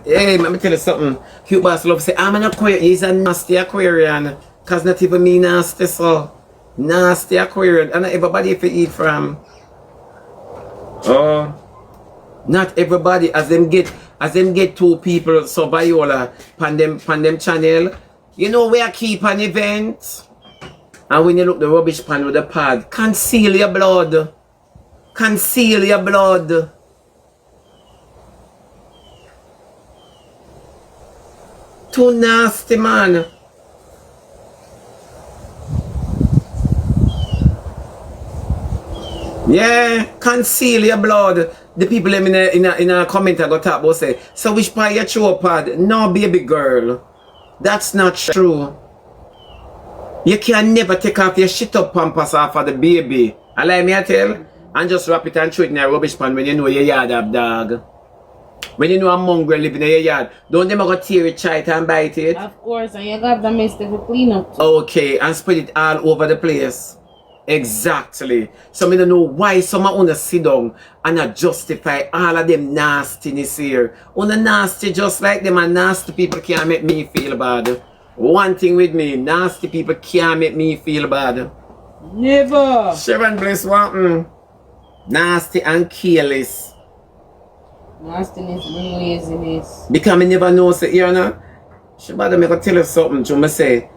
Hey, let me tell you something. CuteBoss love say, I'm an Aquarian. He's a nasty Aquarian. Cause not even me nasty, so. Nasty Aquarian. And not everybody if you eat from. Oh. Not everybody. As them get 2 people, so Viola, pan them channel. You know where I keep an event? And when you look the rubbish pan with the pad, conceal your blood. Conceal your blood. Too nasty, man. Yeah, conceal your blood. The people in a comment I got talk about say, so which part you throw pad? No, baby girl. That's not true. You can never take off your shit up pampers off of the baby. I like me I tell, and just wrap it and throw it in a rubbish pan when you know your yard have dog. When you know a mongrel living in your yard, don't them go tear it, try it and bite it? Of course, and you got the mess to clean up too. Okay, and spread it all over the place. Exactly. So I don't know why someone wanna sit down and justify all of them nastiness here. On the nasty just like them, and nasty people can't make me feel bad. One thing with me, nasty people can't make me feel bad. Never. Sharon Bliss wanting nasty and careless. Nastiness bring laziness. Because I never know, say, you know, Shebada, I can tell you something, to me say,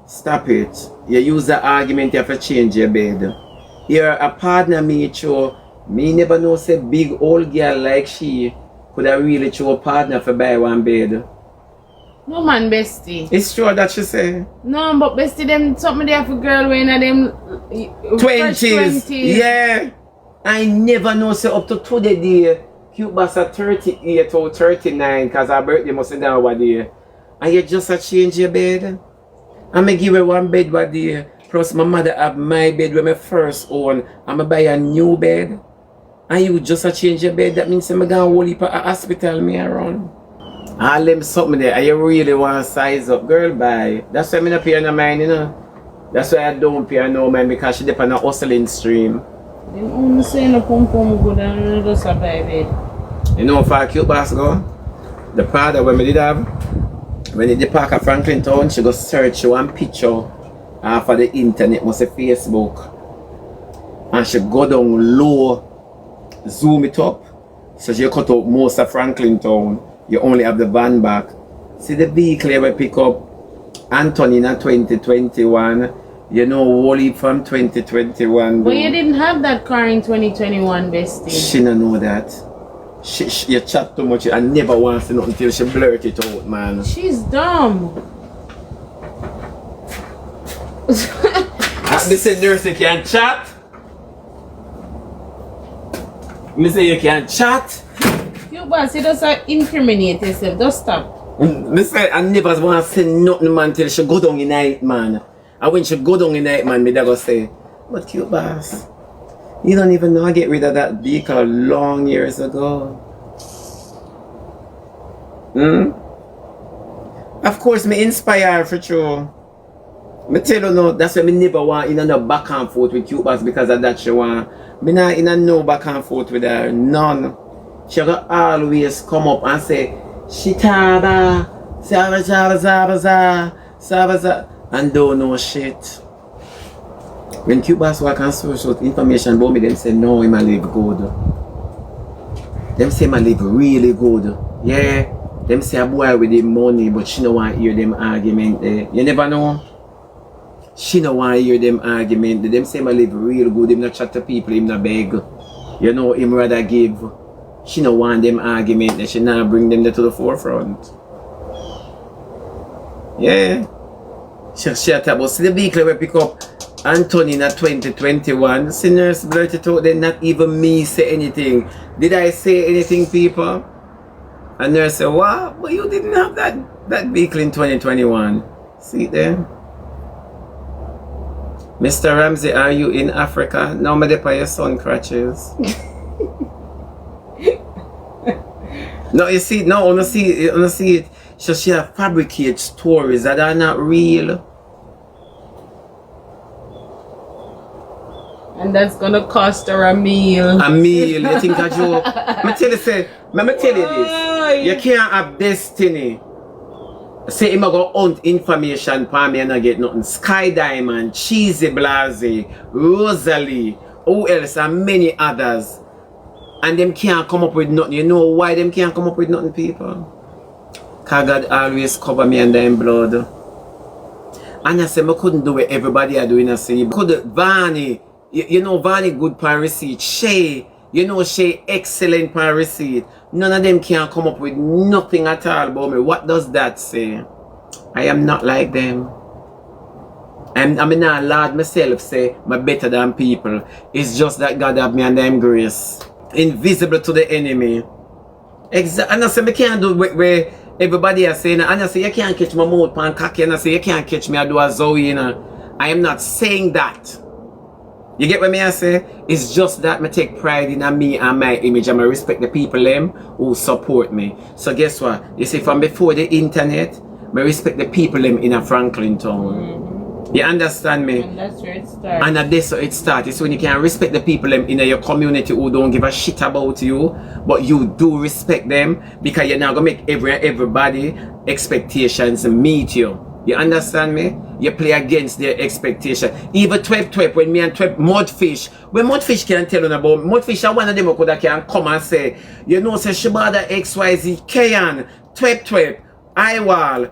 stop it. You use the argument, you have to change your bed. You're a partner, me, show. Me never know, say, big old girl like she could have really show a partner for buy one bed. No man, bestie. It's true that she say. No, but bestie, them something there for girl when them 20s. Yeah. I never know, say, up to today, dear. CuteBoss at 38 or 39 because her birthday must be down one day. And you just a change your bed. And I give her one bed one day. Plus my mother have my bed when I first own. And I buy a new bed. And you just a change your bed. That means I'm going to hold you at a hospital me around. All them something there. And you really want to size up. Girl, bye. That's why I'm not paying no mind, you know. That's why I don't pay no mind because she depend on a hustling stream. Them only say no pum good and just a buy bed. You know for CuteBoss go? The father when we did have, when they park at Franklin Town, she go search one picture for the internet, must say Facebook. And she go down low, zoom it up. So she cut out most of Franklin Town. You only have the van back. See the vehicle we pick up Anthony in 2021. You know, Wally from 2021. But you didn't have that car in 2021, bestie. She don't know that. You chat too much and never wants to know until she blurt it out, man. She's dumb. Me say nurse you can chat. Me say you can chat. CuteBoss, you just incriminate yourself. Just stop. Me say I never want to say nothing, man, till she go down in night, man. And when she go down in night, man, me da go say, but CuteBoss, you don't even know I get rid of that vehicle long years ago. Of course, me inspire for true. Me tell you no, that's why me never want in no back and forth with CuteBoss because of that she want. Me not in a no back and forth with her, none. She will always come up and say, Shitaba, Sabaza, and don't know shit. When CuteBoss walk and source out information about me, them say no, him a live good. Them say him a live really good. Yeah. Them say a boy with the money, but she don't want to hear them argument there. You never know. She don't want to hear them argument there. Them say him a live real good. Him not chat to people, him not beg. You know, him rather give. She don't want them argument there. She not bring them there to the forefront. Yeah. She talk about, see the vehicle we pick up Anthony in 2021. Sinners blurted out then not even me say anything. Did I say anything, people? And nurse said, what? But you didn't have that vehicle in 2021. See it there? Mr. Ramsey, are you in Africa? No, I'm by your son crutches. No, you see, no, I don't see it. So she fabricate stories that are not real. And that's gonna cost her a meal. A meal, you think a joke? Let me tell you this. You can't have destiny. Say him go hunt information for me and I get nothing. Sky Diamond, Cheesy Blase, Rosalie, who else, and many others. And them can't come up with nothing. You know why them can't come up with nothing, people? Because God always cover me under him blood. And I say I couldn't do what everybody are doing. I say, could Vani, you know Vani good per receipt. Shay, you know Shay excellent per receipt. None of them can come up with nothing at all about me. What does that say? I am not like them. I'm not allowed myself say I'm better than people. It's just that God have me under him grace. Invisible to the enemy. Exactly. And I say I can't do where everybody is saying, and I say you can't catch my mouth pan cocky, and I say you can't catch me I do a Zoe, you know. I am not saying that. You get what I say? It's just that I take pride in me and my image, and I respect the people them who support me. So guess what? You see, from before the internet, I respect the people them in a Franklin town. You understand me? And that's where it starts. And that's where it starts. It's when you can respect the people them in your community who don't give a shit about you, but you do respect them, because you're not gonna make everybody expectations meet you. You understand me? You play against their expectation. Even Twep, when me and Twep, Mudfish, when Mudfish can tell you about, Mudfish are one of them who can come and say, you know, say Shebada XYZ, Kayan, Twep, Iwal,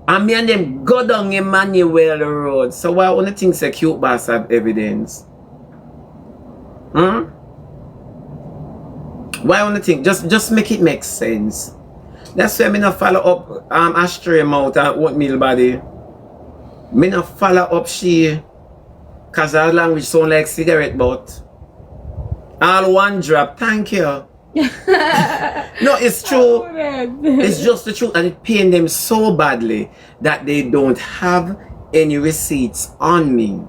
and me and them go down Emmanuel Road. So why only think say CuteBoss have evidence? Why only think? Just make it make sense. That's why me not follow up Ashtray mouth and oatmeal body. Me not follow up she, cause her language sound like cigarette butt. All one drop, thank you. No, it's true. It's just the truth, and it pains them so badly that they don't have any receipts on me.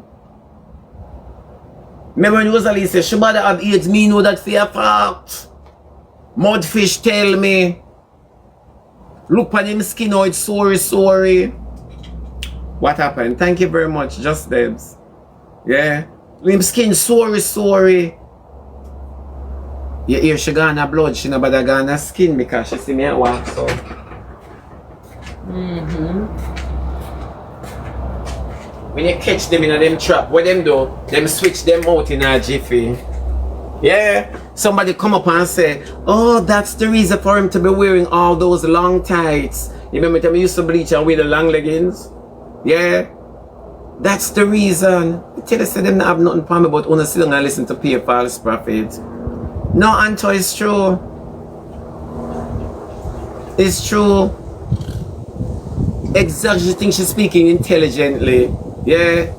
Remember when Rosalie said Shebada have AIDS, me know that for a fact. Mudfish tell me. Look on him skin, oh, it's sorry. What happened? Thank you very much, Just Debs. Yeah. Him skin sorry. You hear she gonna blood, she not bother gonna skin because she see me at work, so. When you catch them in a them trap, what them do? Them switch them out in a jiffy. Yeah. Somebody come up and say, oh, that's the reason for him to be wearing all those long tights. You remember time I used to bleach and wear the long leggings? Yeah. That's the reason. I tell you, say them not have nothing for me, but wanna sit down and listen to pay false prophets. No, Anto, it's true. It's true. Exactly, she thinks she's speaking intelligently. Yeah.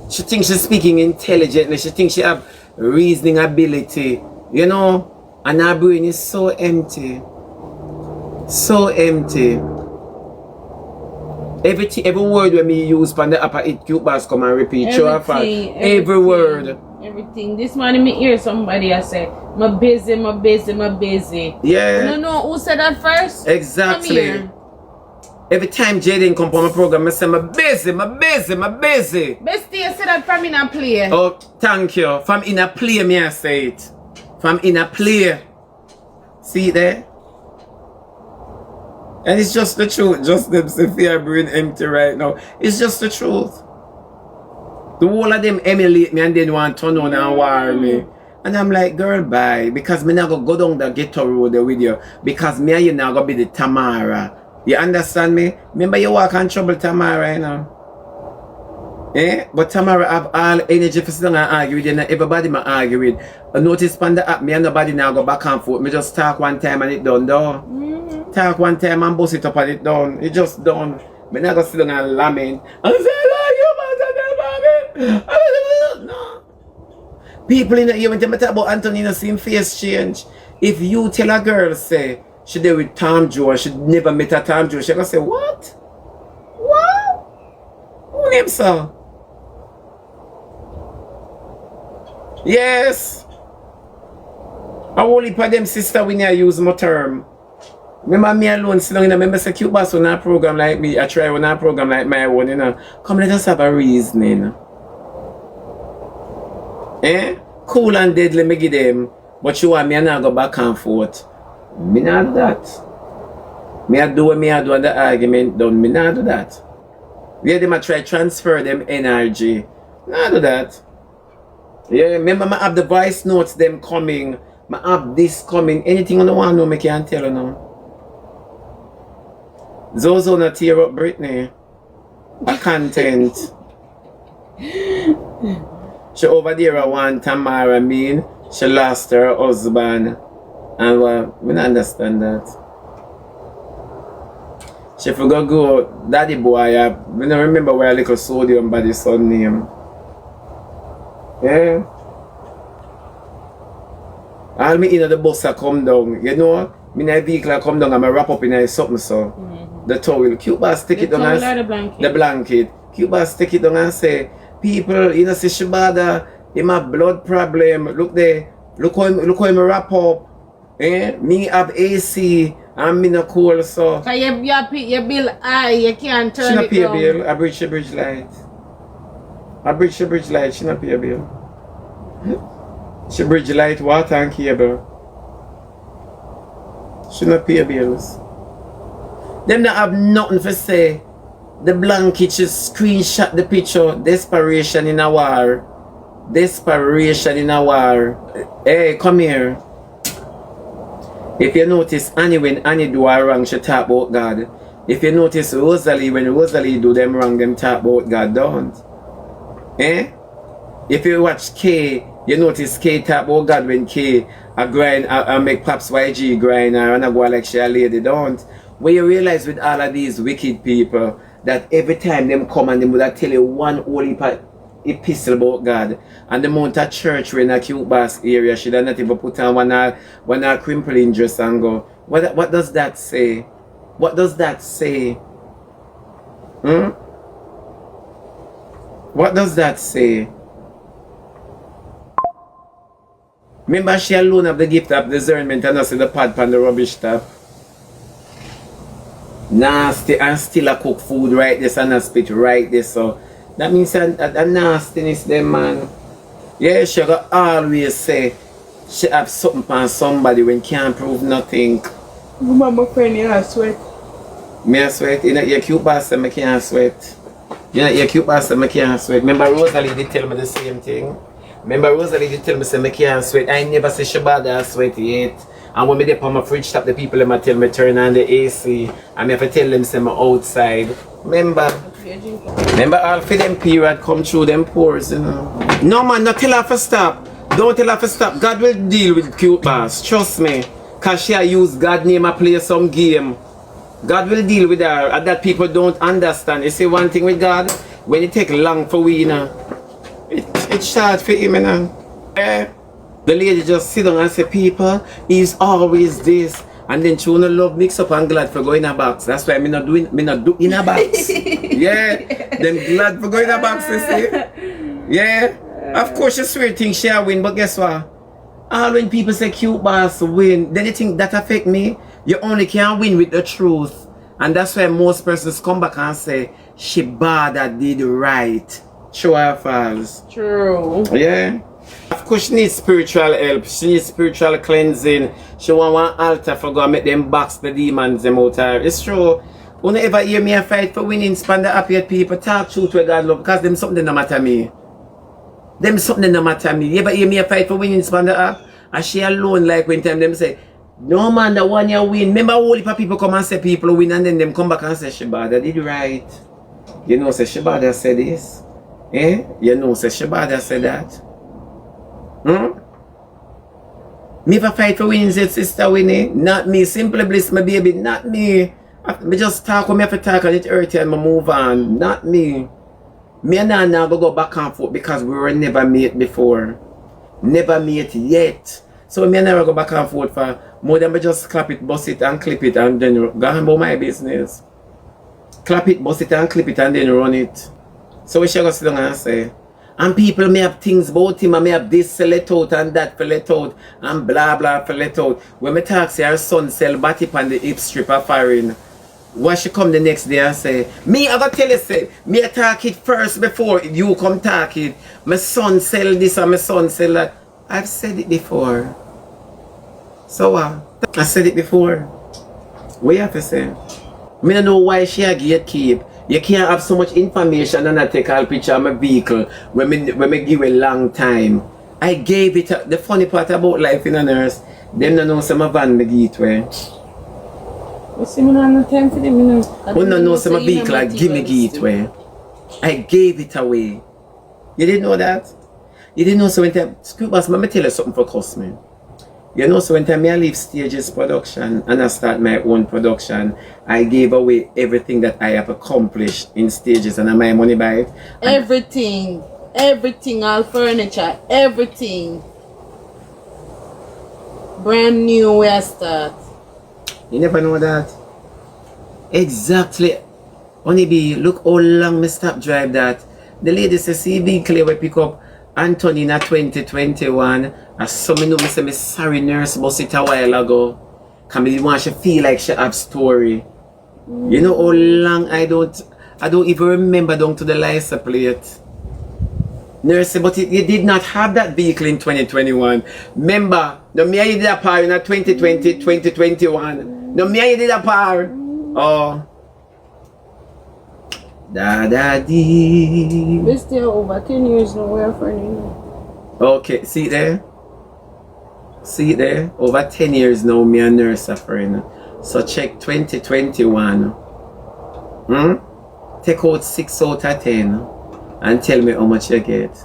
She thinks she's speaking intelligently. She thinks she have reasoning ability. You know? And her brain is so empty. So empty. Every word when me use from the upper it CuteBoss come and repeat. Every word. Everything. This morning me hear somebody I say, I'm busy. Yeah. No, who said that first? Exactly. Every time Jaden come on my program, I say, I'm busy. Bestie, you said that from in a play. Oh, thank you. From in a play, me I say it. From in a play. See it there? And it's just the truth. Just them Sophia brain empty right now. It's just the truth. The whole of them emulate me and then want to turn on and war me. And I'm like, girl, bye. Because me not gonna go down the ghetto road with you. Because me and you not gonna be the Tamara. You understand me? Remember you walk on trouble Tamara, you know? Eh? But Tamara have all energy for sitting and argue with you. And everybody ma argue with. Notice on the app, me and nobody now go back and forth. Me just talk one time and it done, though. Talk one time and bust it up and it done. It just done. Me not go sit down and lament. And say, no. People in the ear when they talk about Antonina seeing face change. If you tell a girl say she did with Tom Joe and she never met a Tom Joe, she gonna say, what? What? Who named so? Yes. I only for them sister when I use my term. Remember me alone sitting in a member say CuteBoss on a program like me, I try on a program like my own, you know. Come let us have a reasoning. Eh? Cool and deadly me give them. But you want me and I go back and forth. Me not do that. Me a do what me a do and the argument done. Me not do that. Where them a try transfer them energy. Not do that. Yeah, remember I have the voice notes them coming. I have this coming. Anything on the one know me can tell you now. Zozo not tear up Britney. A content. She over there one Tamara mean. She lost her husband. And we don't understand that. She forgot go daddy boy. We don't remember where a little sodium by the son name. Yeah. All me in the bus I come down. You know, me in a vehicle I come down and I wrap up in a something so. The towel. CuteBoss take it down and the blanket. CuteBoss take it down and say, people, you know, see Shebada, he have blood problem. Look there. Look how him wrap up. Eh? Me have AC and me no cool so. Cause your bill high, you can't turn it down. She not pay a bill. I bridge the bridge light. I bridge the bridge light. She not pay a bill. She bridge light, water and cable. She not pay bills. Them not have nothing to say. The blanket just screenshot the picture. Desperation in a war. Desperation in a war. Hey, come here. If you notice Annie when Annie do her wrong, she talk about God. If you notice Rosalie, when Rosalie do them wrong, them talk about God, don't. Eh? If you watch K, you notice K talk about God when K a grind, I make Pops YG grind her and I go like she a lady, don't. When you realize with all of these wicked people, that every time them come and them would tell you one holy epistle about God, and the amount of church we're in a CuteBoss area, she not even put on one crimpling dress and go. What does that say? What does that say? What does that say? Remember she alone have the gift of discernment and not see the pad pan the rubbish stuff. Nasty and still a cook food right this and a spit right this so. That means a nastiness them man. Yeah, she got always say she have something on somebody when can't prove nothing. My friend, you have sweat. Me a sweat. You know your CuteBoss and I can't sweat. You know your CuteBoss and I can't sweat. Remember Rosalie did tell me the same thing. Remember Rosalie did tell me say I can't sweat. I never say Shebada sweat yet. And when me dey on my fridge top the people them tell me turn on the AC. And me have to tell them say I'm outside. Remember all for them period come through them pores, you know. No man, not tell her to stop. Don't tell her to stop. God will deal with CuteBoss. Trust me. Cause she use God name and play some game. God will deal with her. And that people don't understand. You see one thing with God, when it take long for we, you know, it's short for him, you know. The lady just sit down and say, people, he's always this. And then she wanna love mix up and glad for going in a box. That's why me not do in a box. Yeah. Then glad for going in a box, you see. Yeah. Of course she swear things she win, but guess what? All when people say CuteBoss win, then they think that affect me. You only can win with the truth. And that's why most persons come back and say, Shebada did right. True or false? True. Yeah. Of course she needs spiritual help. She needs spiritual cleansing. She want one altar for God make them box the demons them out her. It's true. Who ever hear me a fight for winning span the happy people talk truth where God love because them something no matter me. Them something no matter me. You ever hear me a fight for winning span the app? And she alone like when time them say, no man the one you win. Remember all the people come and say people win and then them come back and say Shebada did right. You know say Shebada said this. Eh? You know say Shebada said that. Me if I fight for winning, said sister winning, not me. Simply bliss my baby, not me. Me just talk when me have to talk and it hurt you and me move on. Not me. Me and Nana go back and forth because we were never mate before. Never mate yet. So me and Nana go back and forth for more than me just clap it, bust it and clip it and then go on about my business. Clap it, bust it and clip it and then run it. So we should go sit down and say, and people may have things about him and may have this for let out and that for let out and blah blah for let out. When me talk say her son sell body on the hip strip of foreign, what she come the next day and say, me I gotta tell you say, me I talk it first before you come talk it. My son sell this and my son sell that. I've said it before. So I said it before. What you have to say? Me don't know why she a gatekeep. You can't have so much information and I take a picture of my vehicle when me give a long time. I gave it the funny part about life in a nurse. Them don't know some van me give it way. You see me no time for them, you know. Who don't know some vehicle I give me give it way. I gave it away. You didn't know that? You didn't know so when time CuteBoss, let me tell you something for customer. You know, so when time I leave Stages production and I start my own production, I gave away everything that I have accomplished in Stages and I my money by it. Everything, all furniture, everything. Brand new where I start. You never know that? Exactly. Only be look how long me stop drive that. The lady says, see vehicle we pick up Anthony in 2021. As some me know me say me sorry nurse bus it a while ago. Cause me want she feel like she have story. You know how long I don't even remember down to the license plate. Nurse, but you did not have that vehicle in 2021. Remember, no me and you did a par in 2020, 2021. No me and you did a par. Oh. Da da dee. We still over 10 years nowhere for you. Okay, see there? See there? Over 10 years now, me and nurse suffering. So check 2021. Take out 6 out of 10 and tell me how much you get.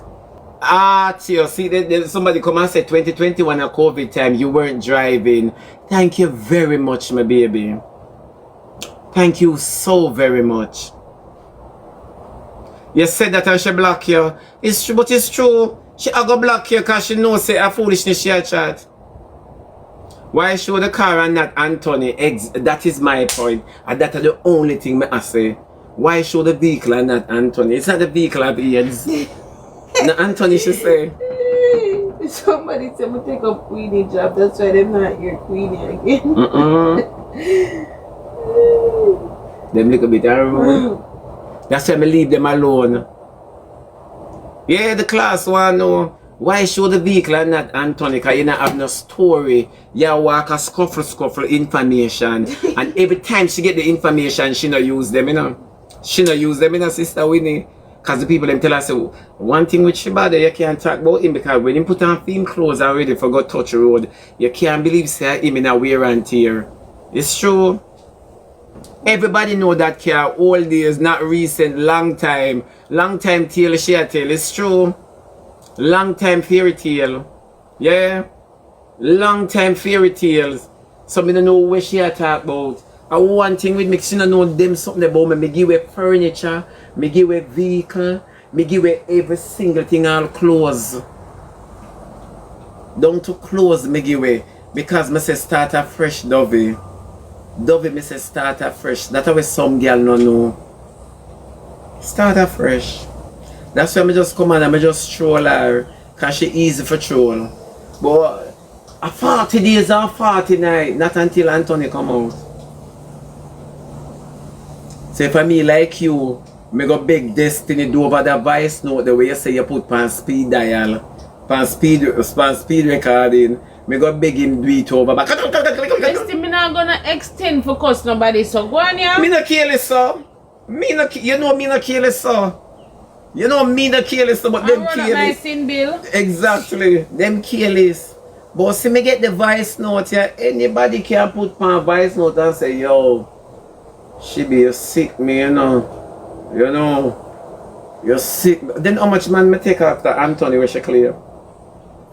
Ah, Tio, see there, somebody come and say 2021 a COVID time, you weren't driving. Thank you very much, my baby. Thank you so very much. You said that I should block you. It's true, but it's true. She a go block you because she knows say a foolishness she a chat. Why show the car and not Anthony? That is my point. And that is the only thing I say. Why show the vehicle and not Anthony? It's not the vehicle of AIDS. No, Anthony should say. Somebody said me take up Queenie job. That's why they're not your Queenie again. Them little bit rude. That's why I leave them alone. Yeah, the class one know. Why show the vehicle and not Anthony? Because you don't have no story. You walk a scuffle information. And every time she get the information, she not use them, you know. She not use them, you know, Sister Winnie. Because the people them tell us, one thing with Shebada, you can't talk about him because when he put on film clothes already for go touch the road, you can't believe say him in a wear and tear. It's true. Everybody know that car old days, not recent, long time tale she a tell. It's true. Long time fairy tale. Yeah. Long time fairy tales. So me don't know what she a talk about. And one thing with me, she don't know them something about me. Me give her furniture, me give her vehicle, me give her every single thing, all clothes. Down to clothes me give her. Because me say start a fresh Dovey. Dovey me say start afresh. That's how some girl no know. Start afresh. That's why I just come on and I just troll her. Because she easy for troll. But a 40 days or 40 nights, not until Anthony come out. So for me like you, me go beg Destiny do over the voice note the way you say you put pan speed dial. Pan speed recording. Me go beg him do it over. Next thing me not gonna extend for cause nobody so go on ya. Me no careless so. You know me no careless so. You know me no careless so, but them careless. Bill. Exactly. Them careless. But see me get the voice note here. Anybody can put my voice note and say, yo, she be sick me, you know. You know. You're sick. Then how much man me take after Anthony where she clear?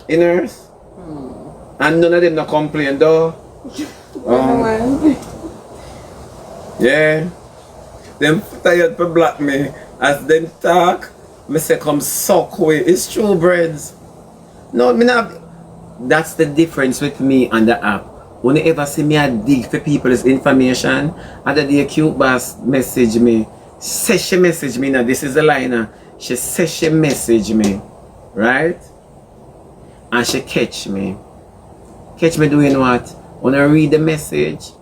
In nurse? And none of them no complain though. Yeah. Them tired to block me. As them talk, me say come suck away. It's true, breads. No, me not. That's the difference with me and the app. When you ever see me a dig for people's information, other day CuteBoss message me. Say she message me now. This is the liner. She says she message me. Right? And she catch me. Catch me doing what? When I read the message,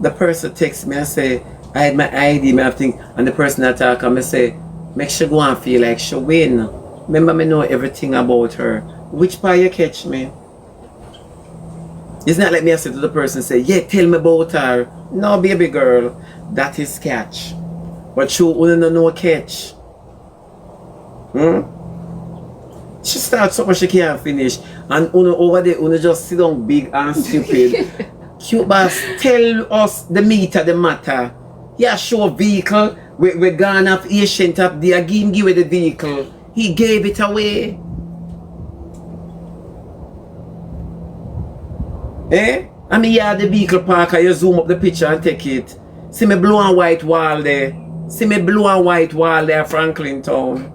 the person texts me and say, I had my ID, me have thing, and the person that talk and me say, make she go and feel like she win. Remember me know everything about her. Which part you catch me? It's not like me I say to the person, say, yeah, tell me about her. No, baby girl, that is catch. But you wouldn't know catch. She starts something she can't finish. And over there, just sit down big and stupid. CuteBoss, tell us the meat of the matter. Yeah, show vehicle. We're gone up Asian up there. Give away the vehicle. He gave it away. Eh? I mean, yeah, the vehicle park, you zoom up the picture and take it. See me blue and white wall there. See me blue and white wall there, Franklin Town.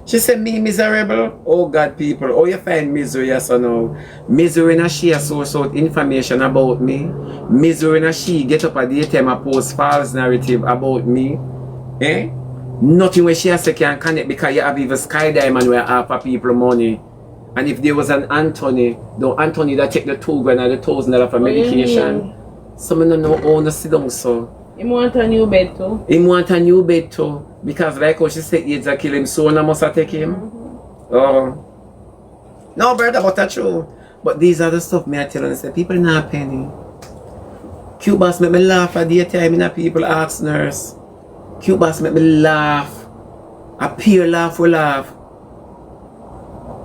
She said, me miserable? Oh God, people, oh you find misery, yes or no? Misery and she source out information about me. Misery and she get up at the time and post false narrative about me. Eh? Nothing where she say can connect because you have even Sky Diamond where half of people money. And if there was an Anthony, the Anthony that take the $2 grand or the $1,000 for medication, someone don't know how to sit down so. He want a new bed too. He want a new bed too. Because like how she said AIDS a kill him, so I must take him. Oh. No brother, but that's true. But these are the stuff me I tell and say people not penny. CuteBoss make me laugh at the time in a people ask nurse. CuteBoss make me laugh. A peer laugh we laugh.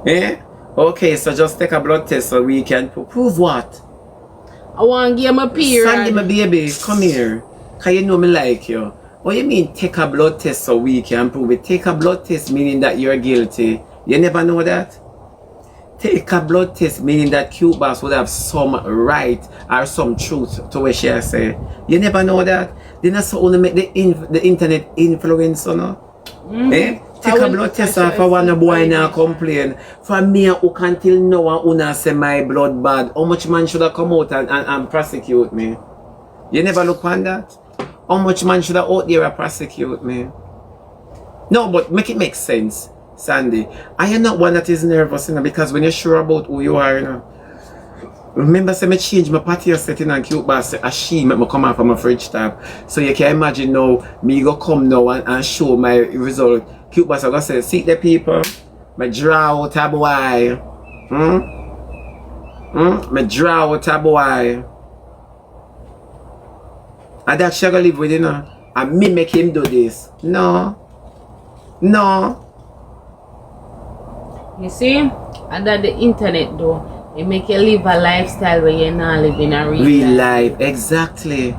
Eh? Okay, so just take a blood test so we can prove what? I want to give him a period. Sandy, my baby, come here. Cause you know me like you. What you mean take a blood test so we can prove it? Take a blood test meaning that you're guilty. You never know that? Take a blood test meaning that CuteBoss would have some right or some truth to what she say. You never know that? They not so only make the internet influence, you know? Eh? Take a blood test off for one boy now complain. For me who can till now and una say my blood bad. How much man should have come out and prosecute me? You never look on that? How much man should have out there and prosecute me? No, but make it make sense, Sandy. I am not one that is nervous, you know, because when you're sure about who you are, you know. Remember, say me change my patio setting on CuteBoss, a she make me come out from my fridge tab. So you can imagine now, me go come now and show my result. CuteBoss I go say, see the people, me draw out a boy. Me draw out a boy. And that she gonna live with, you know. And me make him do this. No. No. You see? And that the internet though. It make you live a lifestyle where you're not living a real life. Exactly.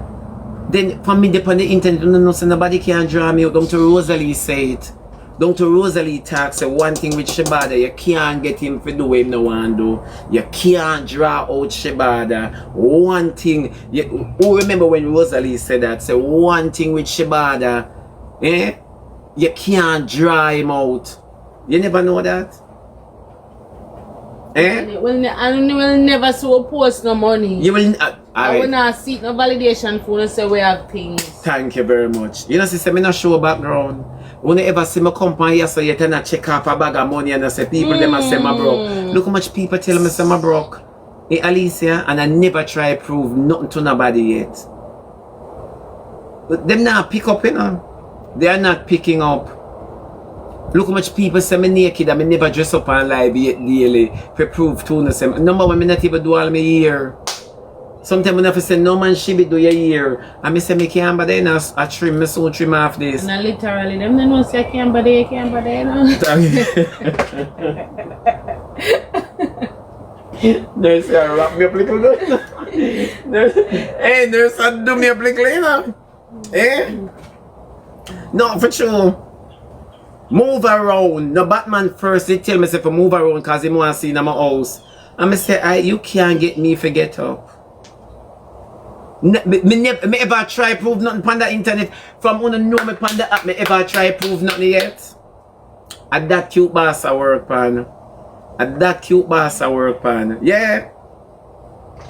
Then for me, on the internet, no, so nobody can draw me out. Down to Rosalie say it. Down to Rosalie talk, say one thing with Shebada, you can't get him to do what him no want do. You can't draw out Shebada. One thing, who remember when Rosalie said that? Say one thing with Shebada, eh? You can't draw him out. You never know that? Eh? I will never see a post no money. You will. I will not seek no validation for no say we have things. Thank you very much. You know, see, me not show background. When you ever see me come on here, so you tend to check off a bag of money and I say people them say my broke. Look how much people tell me say my broke. Hey Alicia, and I never try to prove nothing to nobody yet. But them not pick up, you know. They are not picking up. Look how much people say me naked and me never dress up on live yet daily to prove to them. Number one, me not even do all my year. Sometimes when I say no man she be do your year. And me say me can't but then I trim, me soon trim off this. And literally them don't know say I can't but they can't but they no. Nurse wrap me up little bit. Hey nurse do me up little you know. Eh? No for sure. Move around. No Batman first they tell me say for move around cause he want to see in my house. And me say you can't get me to get up. Me ever try prove nothing on the internet from when I know me on the app. Me ever try prove nothing yet. At that CuteBoss I work pan. At that CuteBoss I work pan. Yeah.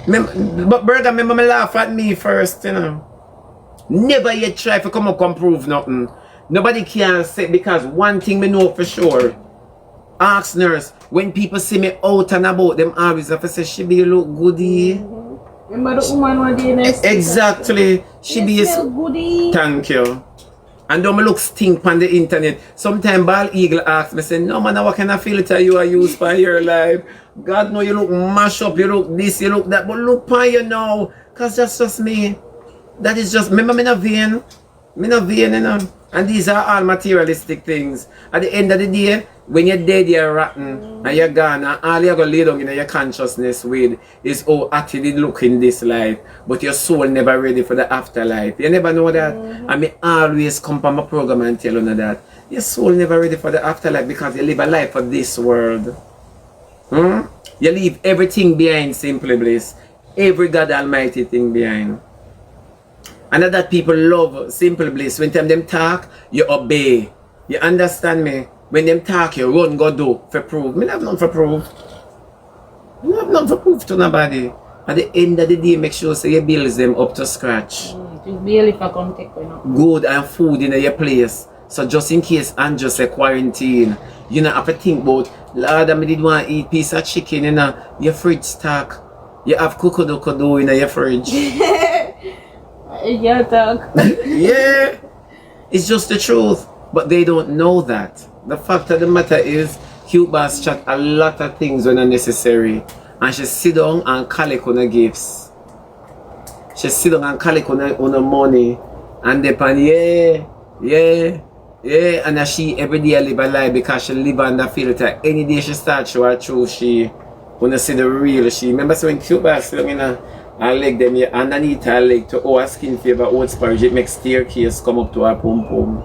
But brother, remember me laugh at me first, you know. Never yet try to come up and prove nothing. Nobody can say because one thing me know for sure. Ask nurse when people see me out and about them always have to say she be look goody. Remember the woman one day next. Exactly. She be goody. Thank you. And don't me look stink on the internet. Sometimes Bald Eagle asks me, say, no man, what kind of filter you are used for your life? God know you look mash up, you look this, you look that, but look on you now. Cause that's just me. That is just, remember me not vain. Me not vain, you know. And these are all materialistic things. At the end of the day, when you're dead, you're rotten, and you're gone, and all you're going to lay down in your consciousness with is how active it look in this life, but your soul never ready for the afterlife. You never know that? I mean, always come from my program and tell you that. Your soul never ready for the afterlife because you live a life for this world. You leave everything behind, simply bliss. Every God Almighty thing behind. And that people love simple bliss. When them talk, you obey. You understand me? When them talk, you run, go do for proof. Me have none for proof. Me have none for proof to nobody. At the end of the day, make sure so you build them up to scratch. Just barely if I come take one. Good and food in your place. So just in case and just a quarantine, you know have to think about, Lord, I did want to eat piece of chicken in your fridge stock. You have kukudu in your fridge. Yeah, talk. Yeah. It's just the truth. But they don't know that. The fact of the matter is, CuteBoss chat a lot of things when necessary. And she sit down and collect on her gifts. She sit down and collect on her money. And depend, yeah. And she every day live a lie because she live under filter. Any day she start show her true she wanna see the real she. Remember so when CuteBoss sit down in her leg them here underneath her leg to her skin favor oat sponge, it makes staircase come up to her pum pum.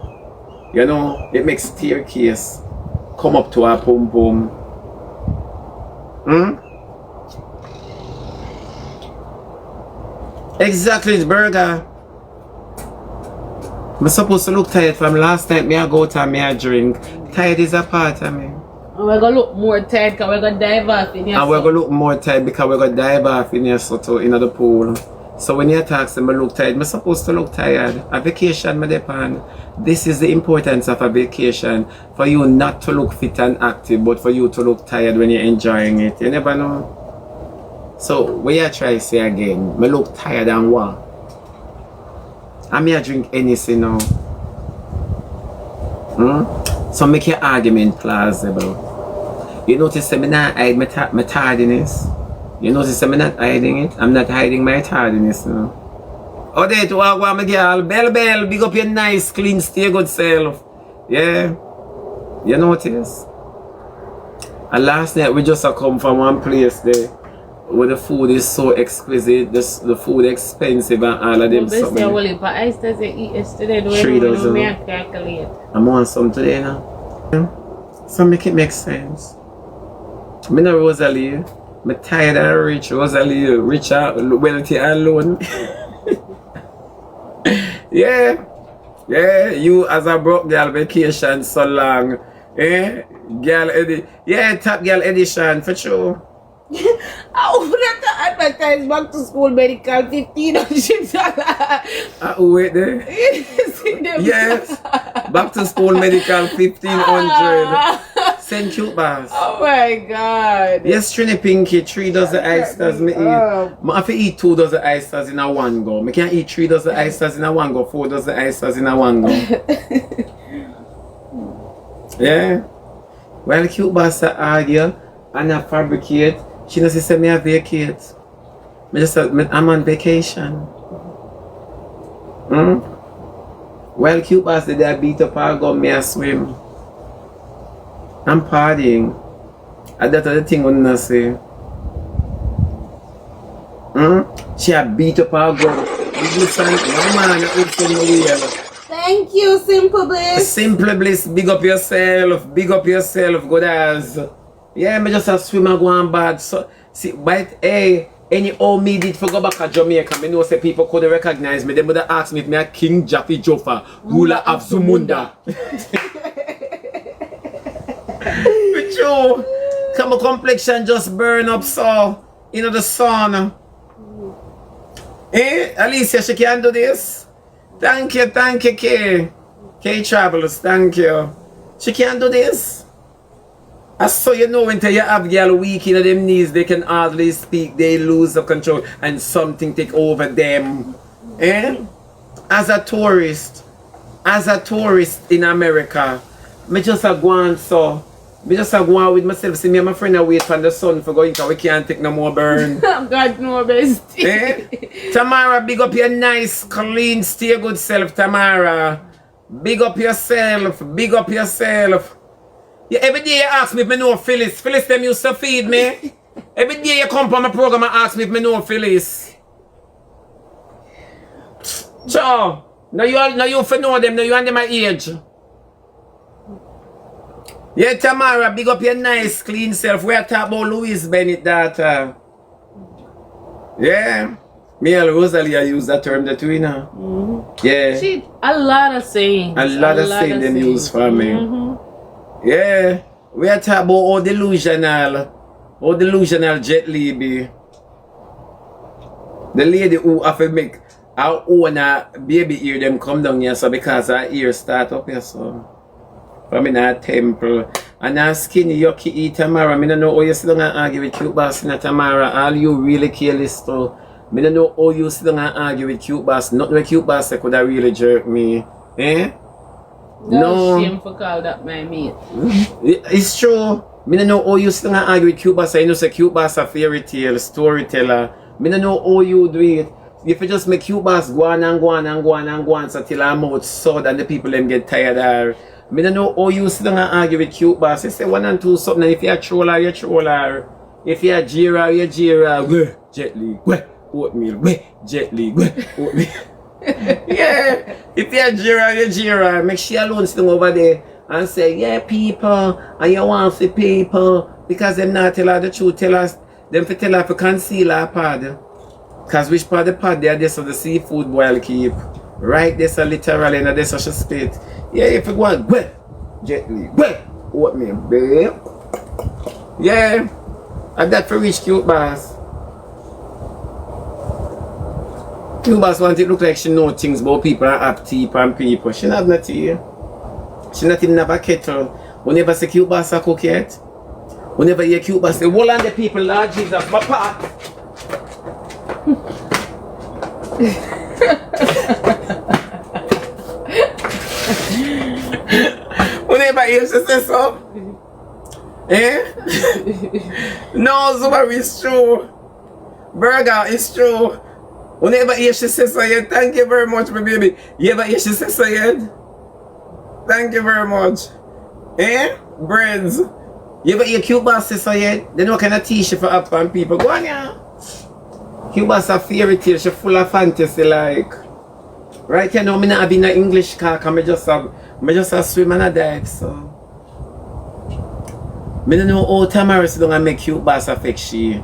You know, it makes staircase come up to her pum pum. Exactly, it's burger. I'm supposed to look tired from last night. Me I go to me I drink. Tired is a part of me. And we're gonna look more tired because we're gonna dive off in here. And we're gonna look more tired because we're gonna dive off in here so in the pool. So when you talk to me look tired, I'm supposed to look tired. A vacation me depend. This is the importance of a vacation. For you not to look fit and active, but for you to look tired when you're enjoying it. You never know. So when you try to say again, me look tired and what? I may drink anything now. So make your argument plausible. You notice that I'm not hide my tardiness. You notice that I'm not hiding it. I'm not hiding my tardiness now. Oh, there to walk with my girl. Bell, big up your nice, clean, stay good self. Yeah. You notice? And last night we just come from one place there where the food is so exquisite, the food expensive and all of them. Well, I started to eat yesterday. Calculate. I'm on some today now. So make it make sense. I'm not Rosalie. I'm tired and rich. Rosalie, rich and wealthy and alone. Yeah, you as a broke girl vacation so long. Top girl edition for sure. I would have to advertise back to school medical $1,500. Wait there. Yes. Back to school medical 1,500. Send CuteBoss. Oh my God. Yes, Trini Pinky, 3 dozen oysters me eat. I have to eat 2 dozen oysters in a one go. I can't eat 3 dozen oysters in a one go, 4 dozen oysters in a one go. Yeah. Well, CuteBoss argue and I fabricate. She doesn't say me I vacate. I'm on vacation. Well, CuteBoss did I beat up her go me I swim. I'm partying. And that's the thing when I say. She had beat up her gun. Thank you, Simple Bliss. Simple Bliss, big up yourself, good as. Yeah, me just a swim and go on bad. So, see, but hey, any old me did for go back to Jamaica, me know say people could recognize me. They would have asked me if me a King Jaffe Joffa, ruler of Zumunda. But yo, come my complexion just burn up so, you know the sun. Alicia, she can do this. Thank you, K. K Travels, thank you. She can do this. I saw you know until you have girl weak in them knees, they can hardly speak, they lose the control and something take over them. As a tourist, as a tourist in America, me just a go on so. Me just a go on with myself. See me and my friend a wait for the sun for going because we can't take no more burn. God no best. Tamara, big up your nice, clean, stay good self, Tamara. Big up yourself. Big up yourself. Yeah, every day you ask me if I know Phyllis. Phyllis them used to feed me. Every day you come on my program and ask me if I know Phyllis. Ciao. Now you for know them. Now you under my age. Yeah, Tamara, big up your nice, clean self. We're talking about Louise Bennett, daughter. Yeah. Me and Rosalie, I use that term, that you know. Yeah. She, a lot of sayings. A lot of sayings them use for me. Yeah. We are talking about how delusional Jet Li be. The lady who have to make our own baby ear them come down here, so because her ear start up here, so. From in a temple. And that skinny yucky eat Tamara. I don't know how you sit down and argue with CuteBoss in Tamara. All you really careless too. I don't know how you sit down and argue with CuteBoss. Not with CuteBoss that could have really jerk me. Eh? No. Shame for call that my mate. It's true. I don't know how you sit down and argue with CuteBoss. I know say CuteBoss a fairy tale, storyteller. I don't know how you do it. If you just make CuteBoss go on and go on and go on and go on so till her mouth sod and the people them get tired of her. I don't know how you sit down and argue with CuteBoss. You say 1 and 2 something, and if you're a troller, you're a troller. If you're a Jira, you're Jira. Jet Li, oatmeal, Jet Li, oatmeal. Yeah, if you're a Jira, you're Jira. Make sure you alone sit down over there and say, yeah, people, and you want to see people, because them not tell her the truth, tell us, them to tell her to conceal her pod. Because which part of the pod there, this of the seafood boil keep. Right, this a literally, and this such a spit. Yeah, if you go on, Jet Li, oatmeal, babe. Yeah, and that for rich CuteBoss. CuteBoss want it look like she know things about people and have tea and people. She not have no tea. She not even have a kettle. We never see CuteBoss a cook yet. We never hear CuteBoss say, "Hold on the people, Lord Jesus, my pot." Whenever you say so, eh? No, Zuma is true. Burger is true. Whenever you say so, yet, thank you very much, my baby. You ever hear she say so yet? Thank you very much. Eh? Breads. You ever hear CuteBoss say so yet? They know what kind of t-shirt for up and people. Go on, yeah. CuteBoss a fairy tale, she full of fantasy like. Right now, I'm not having an English car, because I just swim and I dive, so. I don't know how Tamara don't make CuteBoss affect she.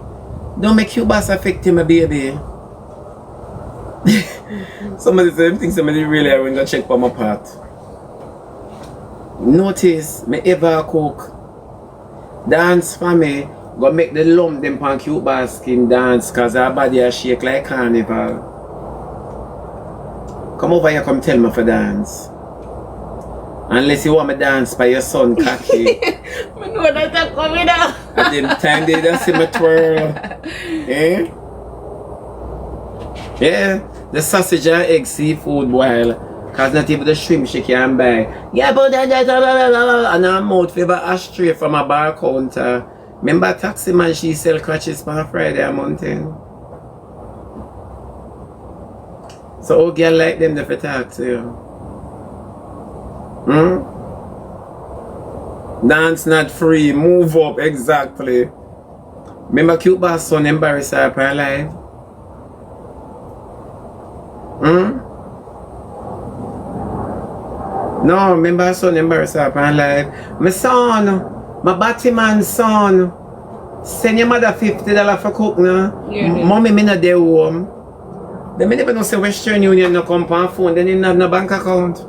Don't make CuteBoss affect him, baby. Somebody said things somebody really I want to check for my part. Notice me ever cook. Dance for me. Go make the lump them pan CuteBoss skin dance because her body a shake like carnival. Come over here, come tell me for dance. Unless you want me dance by your son cocky. I know that I'm coming out. At the time they don't see me twirl. Eh? Yeah, the sausage and egg seafood boil. Cause not even the shrimp she can buy. Yeah, but and her mouth favor ashtray from a bar counter. Remember taxi man she sell crutches for Friday a mountain. So how girl like them if I talk to you? Dance not free, move up, exactly. Remember CuteBoss son embarrass her per life? No, remember her son embarrass her per life? My son, my Batman son, send your mother $50 for cook now. Yeah, mommy me not there home. They may never know say Western Union no come on phone, then you have no bank account.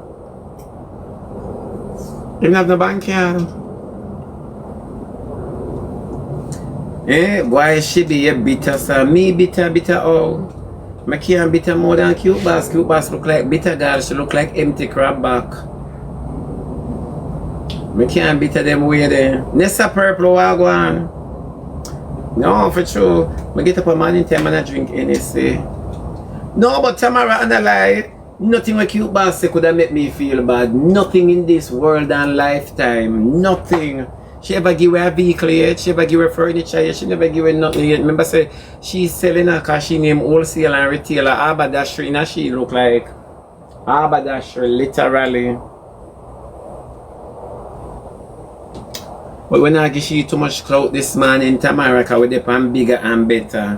You have no bank card. Eh, why she be a bitter sir? Me bitter oh. I can't bitter more than CuteBoss. CuteBoss look like bitter girl, she look like empty crab back. I can't bitter them way there. Nessa purple wagwan. No, for sure. I get up a morning time and I drink NSA. No, but Tamara and I lie. Nothing what cute boss say could have make me feel bad. Nothing in this world and lifetime. Nothing. She ever give her a vehicle yet? She ever give her furniture yet? She never give her nothing yet. Remember say she's selling her cause she name wholesale and retailer. Haberdashery, you know she look like haberdashery, literally. But when I give she too much clout this man in Tamara cause we depend bigger and better.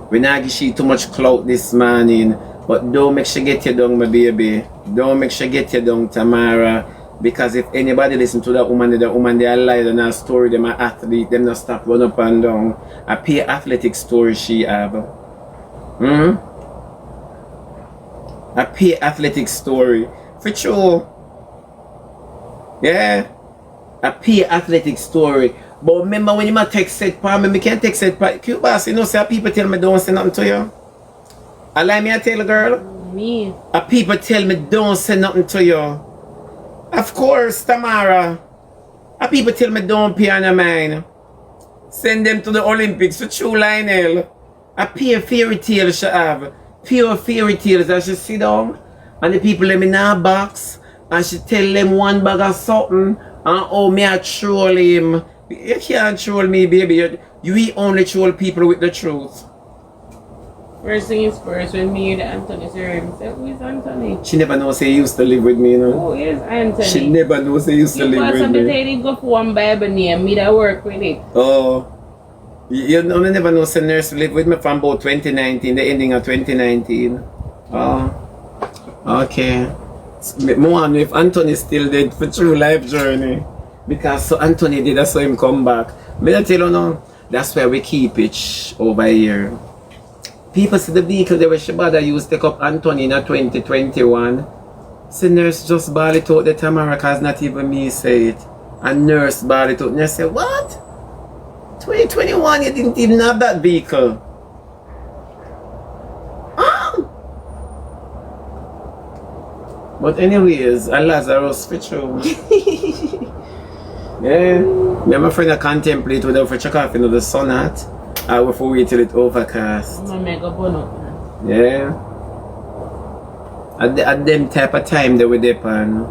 When I give she too much clout this morning. But don't make sure get you down, my baby. Don't make sure get you down, Tamara. Because if anybody listen to that woman they are lied on her story, them are athlete, them not stop run up and down. A pay athletic story she have. A pay athletic story. For sure. Yeah. A pay athletic story. But remember when you might text set part, me can't text set part. CuteBoss, you know, say people tell me don't say nothing to you. Allow me to tell a girl? Me. A people tell me don't say nothing to you. Of course, Tamara. A people tell me don't pay on your mind. Send them to the Olympics for true Lionel. A pure fairy tale she have. Pure fairy tales that she sit down. And the people let me in a box. And she tell them one bag of something. And oh, me I troll him. You can't troll me, baby. You only troll people with the truth. First thing is first, when me hear the Anthony serum, say, who is Anthony? She never knows he used to live with me, you know. Who is Anthony? She never knows he used to live with me. You go for one Bible name, me that work with it. Oh. You know, I never know the nurse live with me from about 2019, the ending of 2019. Oh. Okay. More if Anthony still dead for true life journey. Because so Anthony did, that's why him come back. Me I tell you now, that's why we keep it over here. People see the vehicle that Shebada used to take up Anthony in 2021. Say nurse just ball it out the Tamara cause not even me say it. And nurse ball it out and I say, what? 2021 you didn't even have that vehicle. But anyways, a Lazarus for true. Yeah. Me and my friend I contemplate whether for check off into the sun hat. I will for wait till it overcast. Yeah. At them type of time they were depend.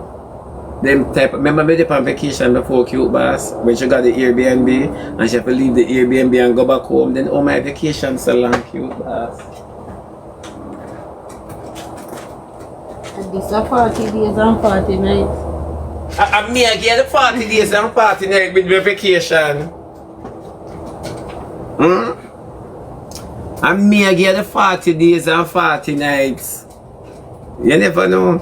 Them type remember me dep on vacation before CuteBoss when she got the Airbnb and she have to leave the Airbnb and go back home. Then oh my vacation so long CuteBoss. And this are 40 days and 40 nights. Me I get the 40 days and 40 nights with my vacation. And me I get the 40 days and 40 nights. You never know.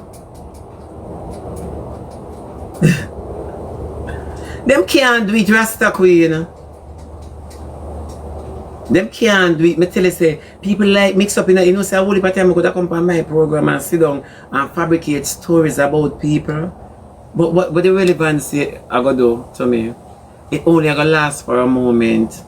Them can't do it, Rasta Queen. Them can't do it. Me tell you say, people like mix up in a, you know, say a whole heap of time I could come on my program and sit down and fabricate stories about people. But what the relevancy I go do to me? It only gonna last for a moment.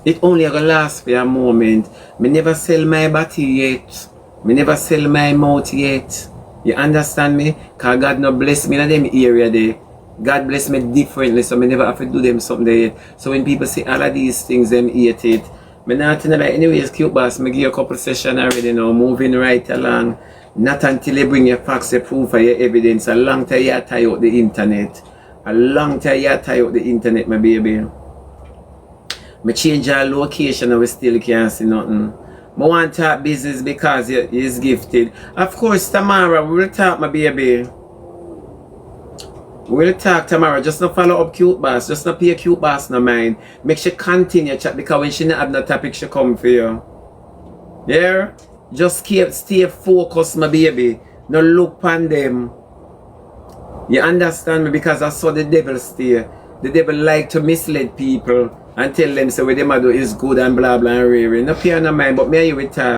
It only gonna last for a moment. Me never sell my body yet. Me never sell my mouth yet. You understand me? Cause God no bless me in them area there. God bless me differently, so me never have to do them something there yet. So when people say all of these things, them hate it. Me not tell like anyways, CuteBoss, me give you a couple sessions already now, moving right along. Not until you bring your facts, your proof, or your evidence. A long time you tie out the internet. A long time you tie out the internet, my baby. Me change our location and we still can't see nothing. I want to talk business because he is gifted. Of course, tomorrow we will talk, my baby. We'll talk tomorrow. Just not follow up CuteBoss. Just not pay CuteBoss no mind. Make sure continue chat because when she not have no topic, she come for you. Yeah? Just stay focused, my baby. No look on them. You understand me? Because that's how the devil stay. The devil like to mislead people and tell them, say, what they do is good and blah blah and rare. No pay no mind, but me and you will talk.